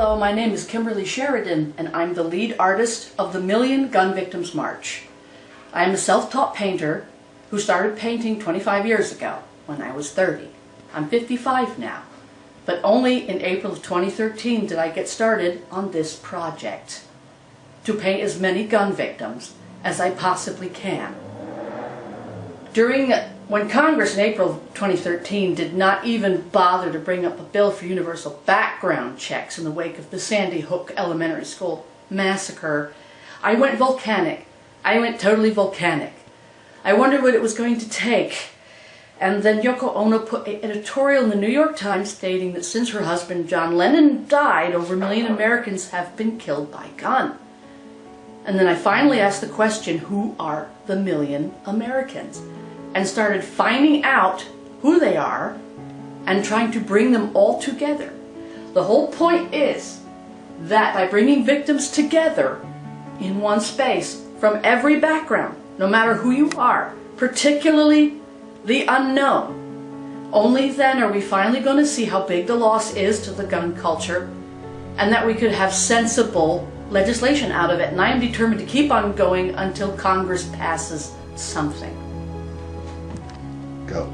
Hello, my name is Kimberly Sheridan, and I'm the lead artist of the Million Gun Victims March. I am a self-taught painter who started painting 25 years ago when I was 30. I'm 55 now, but only in April of 2013 did I get started on this project, to paint as many gun victims as I possibly can. When Congress in April of 2013 did not even bother to bring up a bill for universal background checks in the wake of the Sandy Hook Elementary School massacre, I went volcanic. I went totally volcanic. I wondered what it was going to take. And then Yoko Ono put an editorial in the New York Times stating that since her husband John Lennon died, over 1 million Americans have been killed by gun. And then I finally asked the question, who are the 1 million Americans? And started finding out who they are and trying to bring them all together. The whole point is that by bringing victims together in one space from every background, no matter who you are, particularly the unknown, only then are we finally going to see how big the loss is to the gun culture, and that we could have sensible legislation out of it. And I am determined to keep on going until Congress passes something. Go.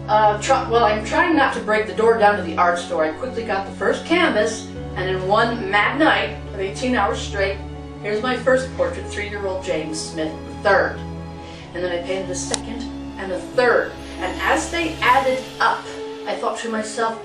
Well, I'm trying not to break the door down to the art store. I quickly got the first canvas, and in one mad night of 18 hours straight, here's my first portrait, 3-year-old James Smith III. And then I painted a second and a third. And as they added up, I thought to myself,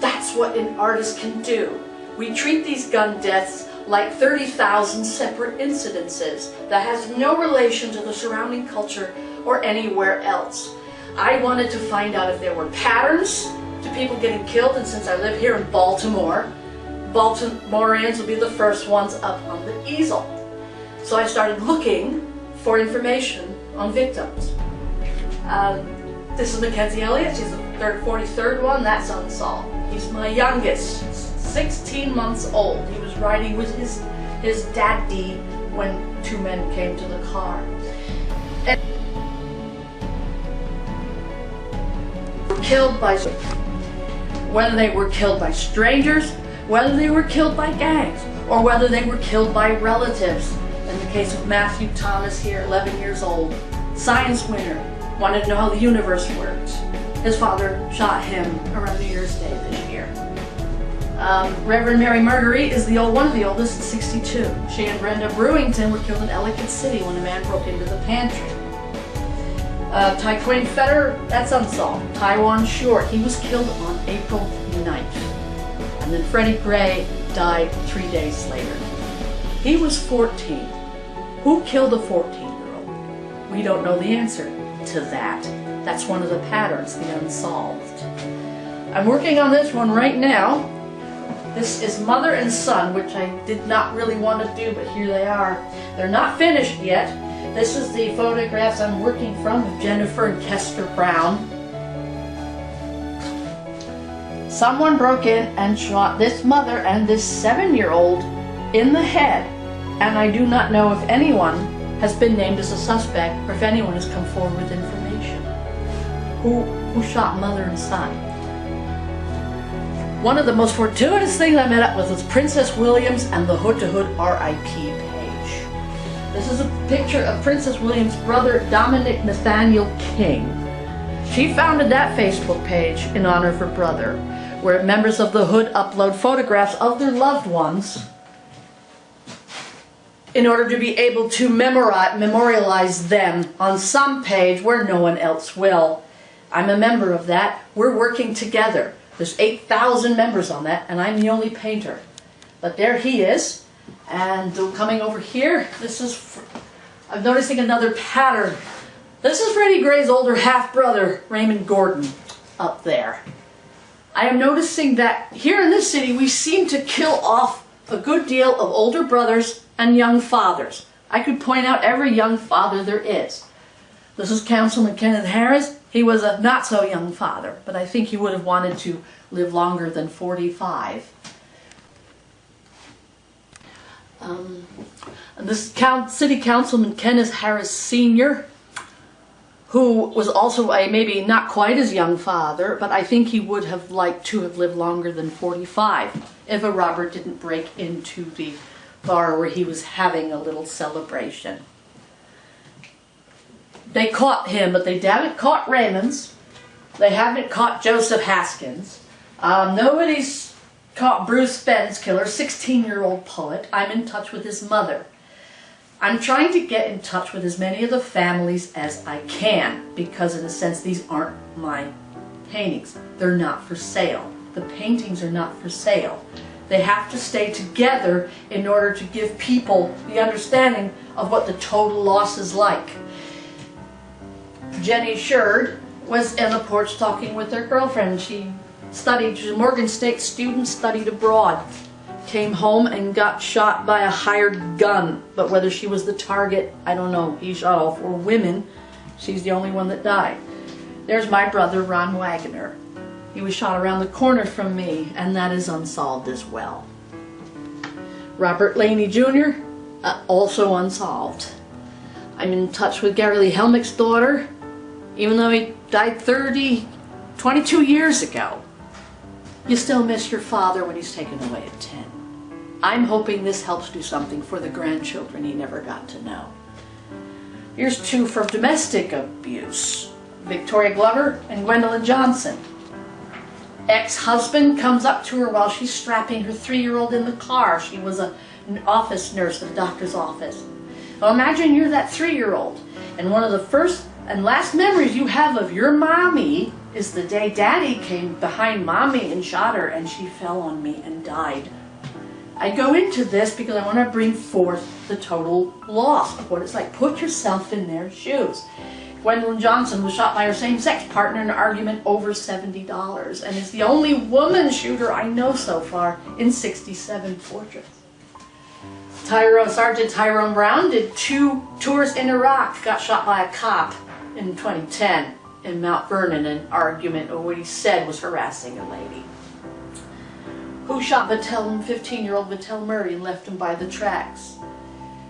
that's what an artist can do. We treat these gun deaths like 30,000 separate incidences that has no relation to the surrounding culture or anywhere else. I wanted to find out if there were patterns to people getting killed, and since I live here in Baltimore, Baltimoreans will be the first ones up on the easel. So I started looking for information on victims. This is Mackenzie Elliott. She's the 43rd one. That's unsolved. He's my youngest, 16 months old. He was riding with his daddy when 2 men came to the car. And killed by, whether they were killed by strangers, whether they were killed by gangs, or whether they were killed by relatives. In the case of Matthew Thomas here, 11 years old, science winner, wanted to know how the universe works. His father shot him around New Year's Day this year. Reverend Mary Marguerite is one of the oldest, 62. She and Brenda Brewington were killed in Ellicott City when a man broke into the pantry. Ty Quinn Fetter, that's unsolved. Taiwan Short, he was killed on April 9th. And then Freddie Gray died 3 days later. He was 14. Who killed a 14-year-old? We don't know the answer to that. That's one of the patterns, the unsolved. I'm working on this one right now. This is mother and son, which I did not really want to do, but here they are. They're not finished yet. This is the photographs I'm working from of Jennifer and Kester Brown. Someone broke in and shot this mother and this 7-year-old in the head, and I do not know if anyone has been named as a suspect or if anyone has come forward with information. Who shot mother and son? One of the most fortuitous things I met up with was Princess Williams and the Hood to Hood RIP page. This is a picture of Princess Williams' brother, Dominic Nathaniel King. She founded that Facebook page in honor of her brother, where members of the Hood upload photographs of their loved ones in order to be able to memorialize them on some page where no one else will. I'm a member of that. We're working together. There's 8,000 members on that, and I'm the only painter. But there he is. And coming over here, I'm noticing another pattern. This is Freddie Gray's older half-brother, Raymond Gordon, up there. I am noticing that here in this city, we seem to kill off a good deal of older brothers and young fathers. I could point out every young father there is. This is Councilman Kenneth Harris. He was a not-so-young father, but I think he would have wanted to live longer than 45. And this is City Councilman Kenneth Harris Sr. who was also a maybe not quite as young father, but I think he would have liked to have lived longer than 45 if a robber didn't break into the bar where he was having a little celebration. They caught him, but they haven't caught Raymond's. They haven't caught Joseph Haskins. Nobody's caught Bruce Ben's killer, 16-year-old poet. I'm in touch with his mother. I'm trying to get in touch with as many of the families as I can, because in a sense these aren't my paintings. They're not for sale. The paintings are not for sale. They have to stay together in order to give people the understanding of what the total loss is like. Jenny Sherd was in the porch talking with her girlfriend. She studied, she was a Morgan State student, studied abroad. Came home and got shot by a hired gun, but whether she was the target, I don't know. He shot all 4 women. She's the only one that died. There's my brother, Ron Wagner. He was shot around the corner from me, and that is unsolved as well. Robert Laney Jr., also unsolved. I'm in touch with Gary Lee Helmick's daughter, even though he died 22 years ago. You still miss your father when he's taken away at 10. I'm hoping this helps do something for the grandchildren he never got to know. Here's 2 from domestic abuse. Victoria Glover and Gwendolyn Johnson. Ex-husband comes up to her while she's strapping her 3-year-old in the car. She was an office nurse at a doctor's office. Well, imagine you're that 3-year-old, and one of the first and last memories you have of your mommy is the day Daddy came behind Mommy and shot her, and she fell on me and died. I go into this because I want to bring forth the total loss of what it's like. Put yourself in their shoes. Gwendolyn Johnson was shot by her same-sex partner in an argument over $70 and is the only woman shooter I know so far in 67 portraits. Sergeant Tyrone Brown did 2 tours in Iraq, got shot by a cop in 2010 in Mount Vernon in an argument over what he said was harassing a lady. Who shot 15-year-old Vittel Murray and left him by the tracks?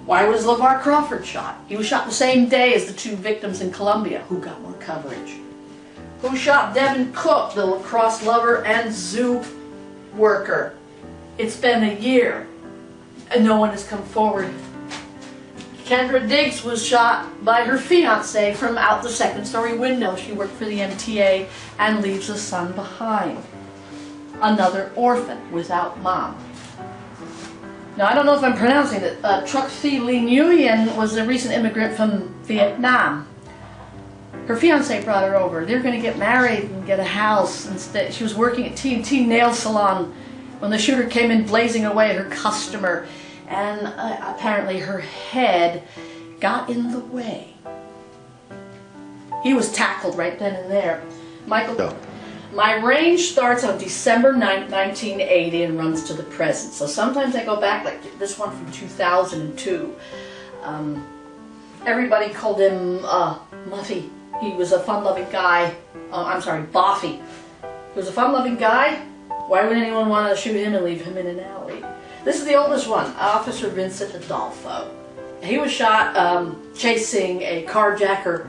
Why was LeVar Crawford shot? He was shot the same day as the 2 victims in Columbia. Who got more coverage? Who shot Devin Cook, the lacrosse lover and zoo worker? It's been a year and no one has come forward. Kendra Diggs was shot by her fiancé from out the 2nd-story window. She worked for the MTA and leaves a son behind. Another orphan without mom. Now, I don't know if I'm pronouncing it. Truc Thi Le Nguyen was a recent immigrant from Vietnam. Her fiancé brought her over. They were going to get married and get a house. Instead, she was working at T&T Nail Salon when the shooter came in blazing away at her customer, and apparently her head got in the way. He was tackled right then and there. My range starts on December 9th, 1980 and runs to the present. So sometimes I go back, like this one from 2002. Everybody called him Muffy. He was a fun-loving guy. Boffy. He was a fun-loving guy. Why would anyone want to shoot him and leave him in an alley? This is the oldest one, Officer Vincent Adolfo. He was shot chasing a carjacker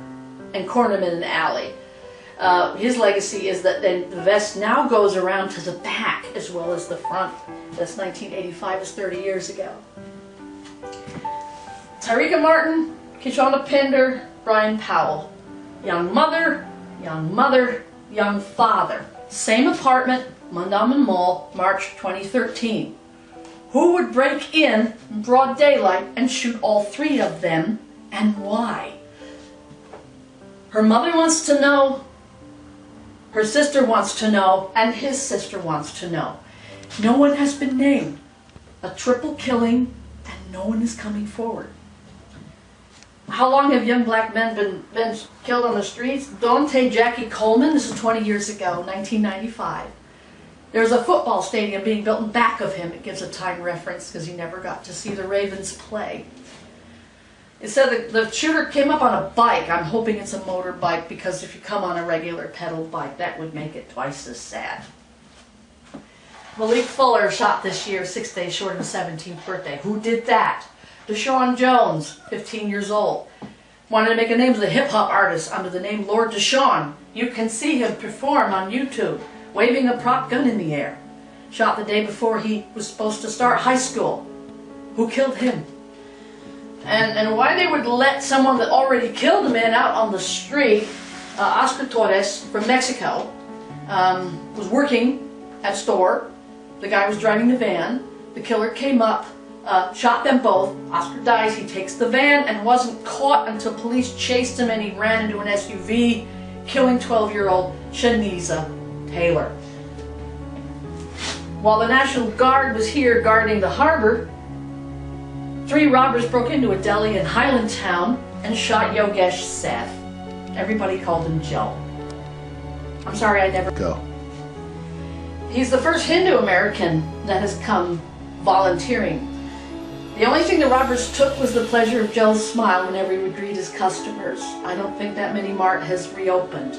and cornered him in an alley. His legacy is that then the vest now goes around to the back as well as the front. That's 1985, is 30 years ago. Tyreka Martin, Kishonna Pinder, Brian Powell. Young mother, young father. Same apartment, Mondawmin Mall, March 2013. Who would break in broad daylight and shoot all 3 of them, and why? Her mother wants to know, her sister wants to know, and his sister wants to know. No one has been named. A triple killing, and no one is coming forward. How long have young black men been killed on the streets? Dante Jackie Coleman, this is 20 years ago, 1995. There's a football stadium being built in back of him. It gives a time reference because he never got to see the Ravens play. It said the shooter came up on a bike. I'm hoping it's a motorbike because if you come on a regular pedal bike, that would make it twice as sad. Malik Fuller shot this year, 6 days short of his 17th birthday. Who did that? Deshaun Jones, 15 years old. Wanted to make a name as a hip-hop artist under the name Lord Deshawn. You can see him perform on YouTube, waving a prop gun in the air. Shot the day before he was supposed to start high school. Who killed him? And why they would let someone that already killed a man out on the street, Oscar Torres from Mexico, was working at a store. The guy was driving the van. The killer came up, shot them both. Oscar dies. He takes the van and wasn't caught until police chased him and he ran into an SUV, killing 12-year-old Shaniza Taylor. While the National Guard was here guarding the harbor, 3 robbers broke into a deli in Highlandtown and shot Yogesh Seth. Everybody called him Joe. I'm sorry, I never... Go. He's the first Hindu American that has come volunteering. The only thing the robbers took was the pleasure of Joe's smile whenever he would greet his customers. I don't think that mini mart has reopened.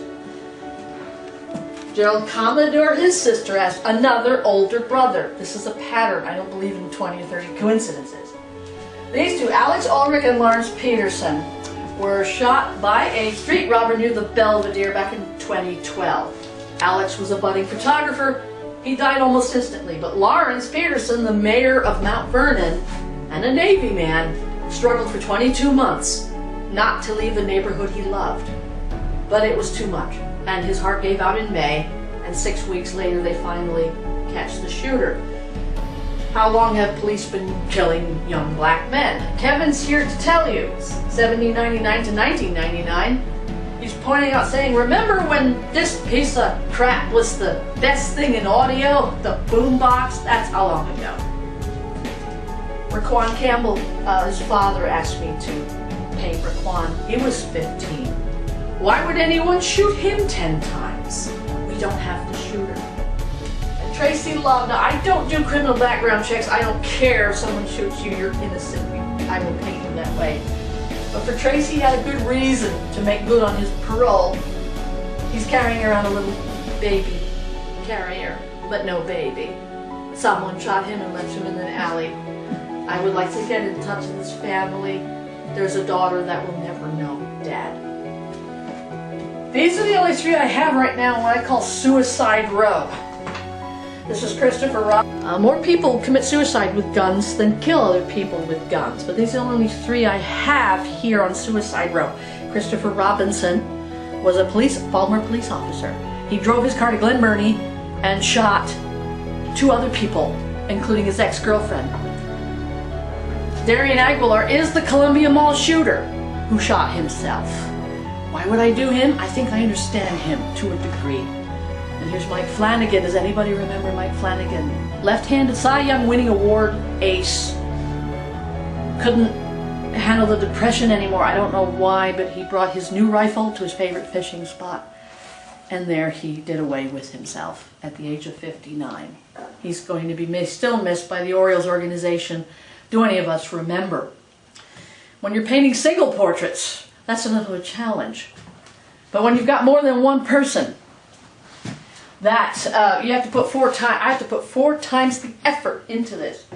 Gerald Commodore, his sister, asked another older brother. This is a pattern. I don't believe in 20 or 30 coincidences. These two, Alex Ulrich and Lawrence Peterson, were shot by a street robber near the Belvedere back in 2012. Alex was a budding photographer. He died almost instantly, but Lawrence Peterson, the mayor of Mount Vernon and a Navy man, struggled for 22 months not to leave the neighborhood he loved. But it was too much, and his heart gave out in May, and 6 weeks later they finally catch the shooter. How long have police been killing young black men? Kevin's here to tell you. 1799 to 1999. He's pointing out, saying, remember when this piece of crap was the best thing in audio? The boombox? That's how long ago. Raquan Campbell, his father asked me to pay Raquan. He was 15. Why would anyone shoot him 10 times? We don't have the shooter. And Tracy Love, now I don't do criminal background checks. I don't care if someone shoots you, you're innocent. I will paint you that way. But for Tracy, he had a good reason to make good on his parole. He's carrying around a little baby carrier, but no baby. Someone shot him and left him in an alley. I would like to get in touch with his family. There's a daughter that will never know Dad. These are the only 3 I have right now, what I call Suicide Row. This is Christopher Robinson. More people commit suicide with guns than kill other people with guns, but these are the only 3 I have here on Suicide Row. Christopher Robinson was a Baltimore police officer. He drove his car to Glen Burnie and shot 2 other people, including his ex-girlfriend. Darian Aguilar is the Columbia Mall shooter who shot himself. Why would I do him? I think I understand him to a degree. And here's Mike Flanagan. Does anybody remember Mike Flanagan? Left-handed Cy Young winning award ace. Couldn't handle the depression anymore. I don't know why, but he brought his new rifle to his favorite fishing spot. And there he did away with himself at the age of 59. He's going to be still missed by the Orioles organization. Do any of us remember? When you're painting single portraits, that's another challenge. But when you've got more than one person, that you have to put 4 times. I have to put 4 times the effort into this.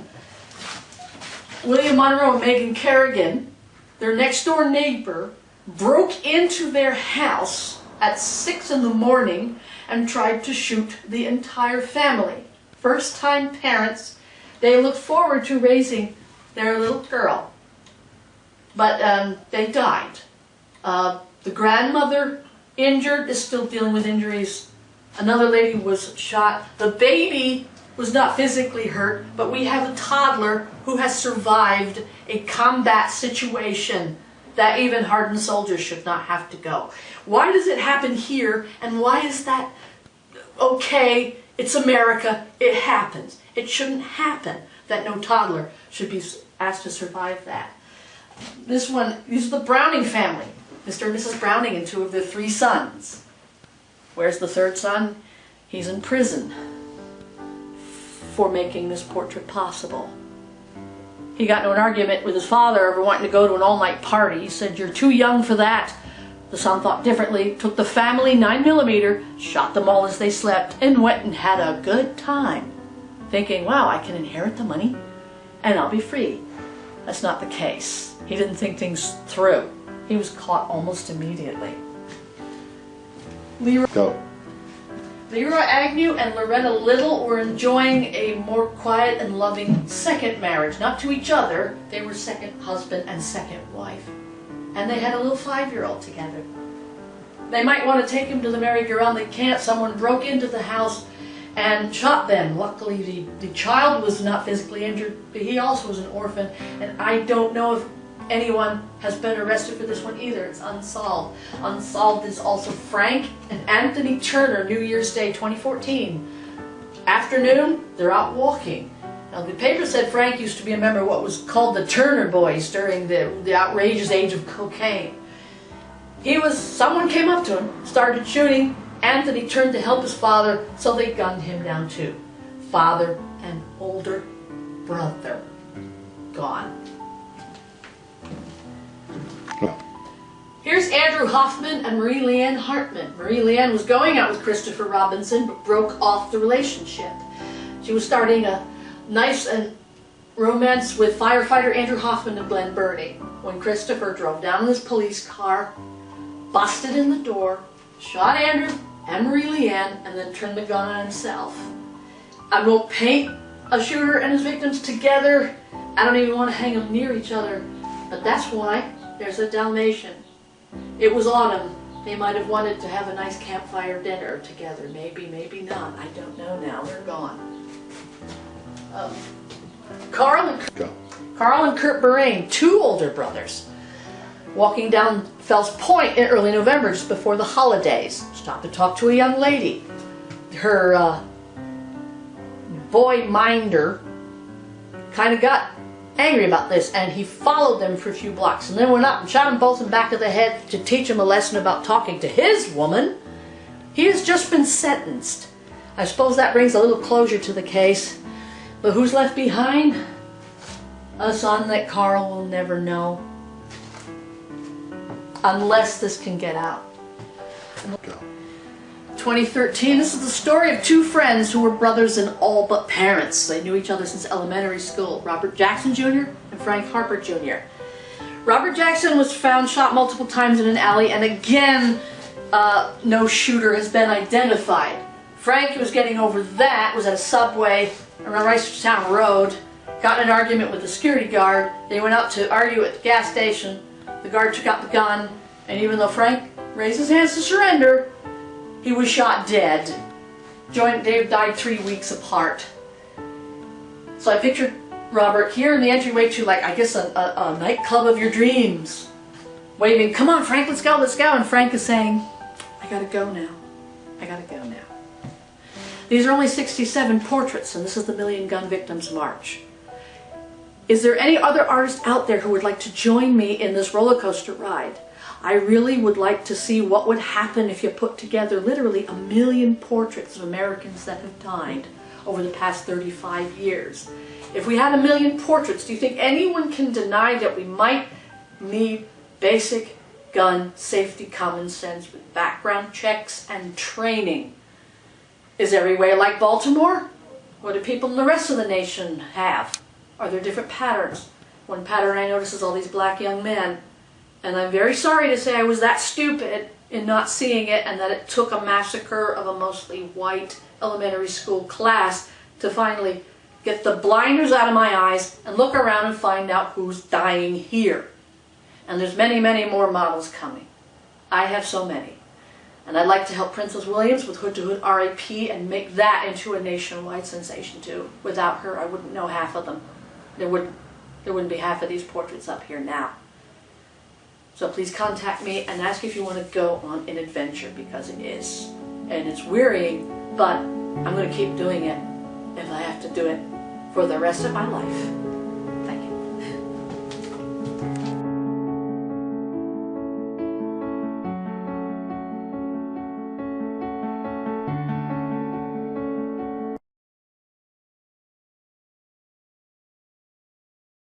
William Monroe and Megan Kerrigan, their next door neighbor, broke into their house at 6 in the morning and tried to shoot the entire family. First-time parents. They looked forward to raising their little girl, but they died. The grandmother, injured, is still dealing with injuries. Another lady was shot. The baby was not physically hurt, but we have a toddler who has survived a combat situation that even hardened soldiers should not have to go. Why does it happen here, and why is that okay? It's America. It happens. It shouldn't happen that no toddler should be asked to survive that. This are the Browning family. Mr. and Mrs. Browning and 2 of their 3 sons. Where's the 3rd son? He's in prison for making this portrait possible. He got into an argument with his father over wanting to go to an all-night party. He said, "You're too young for that." The son thought differently, took the family 9mm, shot them all as they slept, and went and had a good time, thinking, wow, I can inherit the money and I'll be free. That's not the case. He didn't think things through. He was caught almost immediately. Leroy Agnew and Loretta Little were enjoying a more quiet and loving second marriage. Not to each other, they were second husband and second wife. And they had a little 5-year-old together. They might want to take him to the merry-go-round. They can't. Someone broke into the house and shot them. Luckily, the child was not physically injured, but he also was an orphan. And I don't know if anyone has been arrested for this one either. It's unsolved. Unsolved is also Frank and Anthony Turner, New Year's Day 2014. Afternoon, they're out walking. Now the paper said Frank used to be a member of what was called the Turner Boys during the outrageous age of cocaine. Someone came up to him, started shooting. Anthony turned to help his father, so they gunned him down too. Father and older brother gone. Here's Andrew Hoffman and Marie Leanne Hartman. Marie Leanne was going out with Christopher Robinson, but broke off the relationship. She was starting a nice and romance with firefighter Andrew Hoffman of Glen Burnie when Christopher drove down in his police car, busted in the door, shot Andrew and Marie Leanne, and then turned the gun on himself. I won't paint a shooter and his victims together. I don't even want to hang them near each other, but that's why there's a Dalmatian. It was autumn. They might have wanted to have a nice campfire dinner together. Maybe, maybe not. I don't know now. They're gone. Carl and Kurt Borain, two older brothers, walking down Fells Point in early November just before the holidays. Stopped to talk to a young lady. Her boy minder kind of got angry about this, and he followed them for a few blocks and then went up and shot them both in the back of the head to teach him a lesson about talking to his woman. He has just been sentenced. I suppose that brings a little closure to the case. But who's left behind? A son that Carl will never know. Unless this can get out. 2013, this is the story of two friends who were brothers in all but parents. They knew each other since elementary school. Robert Jackson Jr. and Frank Harper Jr. Robert Jackson was found shot multiple times in an alley, and again, no shooter has been identified. Frank was getting over that, was at a Subway around Reisterstown Road, got in an argument with the security guard. They went out to argue at the gas station. The guard took out the gun, and even though Frank raised his hands to surrender, he was shot dead. They died 3 weeks apart. So I pictured Robert here in the entryway to, like, I guess a nightclub of your dreams, waving, "Come on, Frank, let's go, let's go." And Frank is saying, "I gotta go now. I gotta go now." These are only 67 portraits, and this is the Million Gun Victims March. Is there any other artist out there who would like to join me in this roller coaster ride? I really would like to see what would happen if you put together literally 1 million portraits of Americans that have died over the past 35 years. If we had 1 million portraits, do you think anyone can deny that we might need basic gun safety common sense with background checks and training? Is every way like Baltimore? What do people in the rest of the nation have? Are there different patterns? One pattern I notice is all these black young men. And I'm very sorry to say I was that stupid in not seeing it, and that it took a massacre of a mostly white elementary school class to finally get the blinders out of my eyes and look around and find out who's dying here. And there's many, many more models coming. I have so many. And I'd like to help Princess Williams with Hood to Hood RIP and make that into a nationwide sensation too. Without her, I wouldn't know half of them. There wouldn't be half of these portraits up here now. So please contact me and ask if you want to go on an adventure, because it is. And it's wearying, but I'm going to keep doing it if I have to do it for the rest of my life.